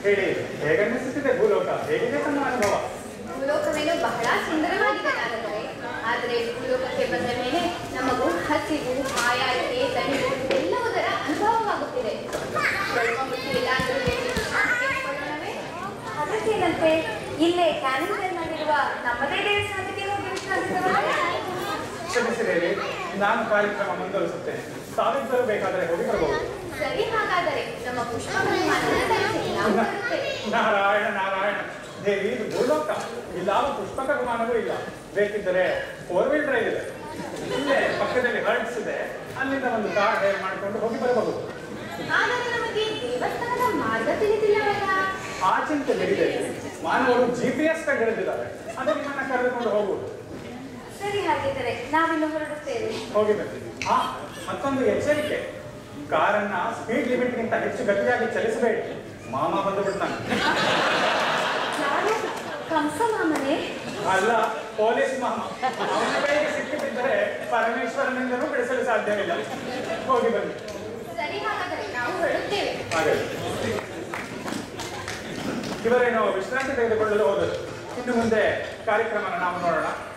ಹೇಳಿ, ಹೇಗನ್ನಿಸುತ್ತಿದೆ ಭೂಲೋಕ? ಹೇಗಿದೆ ತಮ್ಮ ಅನುಭವ? ಭೂಲೋಕವೇನೋ ಬಹಳ ಸುಂದರವಾಗಿದೆ ನಾರದರೆ, ಆದರೆ ಭೂಲೋಕಕ್ಕೆ ಬಂದ ಮೇಲೆ ನಮಗೂ ಹಸಿವು, ಆಯಾರಿಕೆ, ದಣಿವು ಎಲ್ಲವುದರ ಅನುಭವವಾಗುತ್ತಿದೆ. ಸ್ವಲ್ಪ ಹೊತ್ತು ಎಲ್ಲಾದರೂ ತೆಗೆದುಕೊಳ್ಳೋಣವೇ? ಅದಕ್ಕೇನಂತೆ, ಇಲ್ಲೇ ಕ್ಯಾಲೆಂಡರ್ನಲ್ಲಿರುವ ನಮ್ಮದೇ ದೇವಸ್ಥಾನಕ್ಕೆ ಹೋಗಿ ವಿಶ್ರಾಂತಿ ತಗೊಳ್ಳೋಣ. ಕ್ಷಮಿಸಿದೇವಿ, ನಾನು ಕಾರ್ಯಕ್ರಮ ಮುಂದುವರಿಸುತ್ತೇನೆ. ತಾವಿಬ್ಬರು ಬೇಕಾದರೆ ಹೋಗಿ ಬರಬಹುದು. ಸರಿ, ಹಾಗಾದರೆ ನಮ್ಮ ಪುಷ್ಪಗಳನ್ನು ನಾವು ಬರುತ್ತೇವೆ. ನಾರಾಯಣ ನಾರಾಯಣ. ದೇವಿ, ಇದು ಭೂಲೋಕ. ಇಲ್ಲಾವ ಪುಷ್ಪಕ ವಿಮಾನವೂ ಇಲ್ಲ. ಬೇಕಿದ್ದರೆ 4 ವೀಲ್ ಡ್ರೈವ್ ಇದೆ. ಇಲ್ಲೇ ಪಕ್ಕದಲ್ಲಿ ಹರ್ಟ್ಸ್ ಇದೆ, ಅಲ್ಲಿಂದ ಒಂದು ಕಾರ್ ಹೈರ್ ಮಾಡಿಕೊಂಡು ಹೋಗಿ ಬರಬಹುದು. ಆದರೆ ನಮಗೆ ದೇವಸ್ಥಾನದ ಮಾರ್ಗ ತಿಳಿದಿಲ್ಲವಲ್ಲ? ಆ ಚಿಂತೆ ಬಿಡಿದೆ. ಮಾನವರು GPS ಹಿಡಿದಿದ್ದಾರೆ, ಅದು ನಿಮ್ಮನ್ನ ಕರೆದುಕೊಂಡು ಹೋಗುವುದು. ಸರಿ, ಹಾಗಿದ್ದರೆ ನಾವಿನ್ನು ಹೊರಡುತ್ತೇವೆ. ಹೋಗಿ ಬನ್ನಿ. ಮತ್ತೊಂದು ಎಚ್ಚರಿಕೆ, ಕಾರನ್ನ ಸ್ಪೀಡ್ ಲಿಮಿಟ್ಗಿಂತ ಹೆಚ್ಚು ಗತಿಯಾಗಿ ಚಲಿಸಬೇಡಿ. ಮಾಮ ಬಂದು ಬಿಡ್ತಾನೆ. ಯಾರು? ಕಂಸ ಮಾಮನೇ? ಅಲ್ಲ, ಪೊಲೀಸ್ ಮಾಮ. ಅವನ ಕೈಗೆ ಸಿಕ್ಕಿಬಿದ್ದರೆ ಪರಮೇಶ್ವರನಿಂದಲೂ ಬಿಡಿಸಲು ಸಾಧ್ಯವಿಲ್ಲ. ಹೋಗಿ ಬನ್ನಿ. ಸರಿ, ಹಾಗಾದರೆ ನಾವು ಹೊರಡುತ್ತೇವೆ. ಹಾಗೆ ಇವರೇನೋ ವಿಶ್ರಾಂತಿ ತೆಗೆದುಕೊಳ್ಳಲು ಹೋದರು. ಇನ್ನು ಮುಂದೆ ಕಾರ್ಯಕ್ರಮನ ನಾವು ನೋಡೋಣ.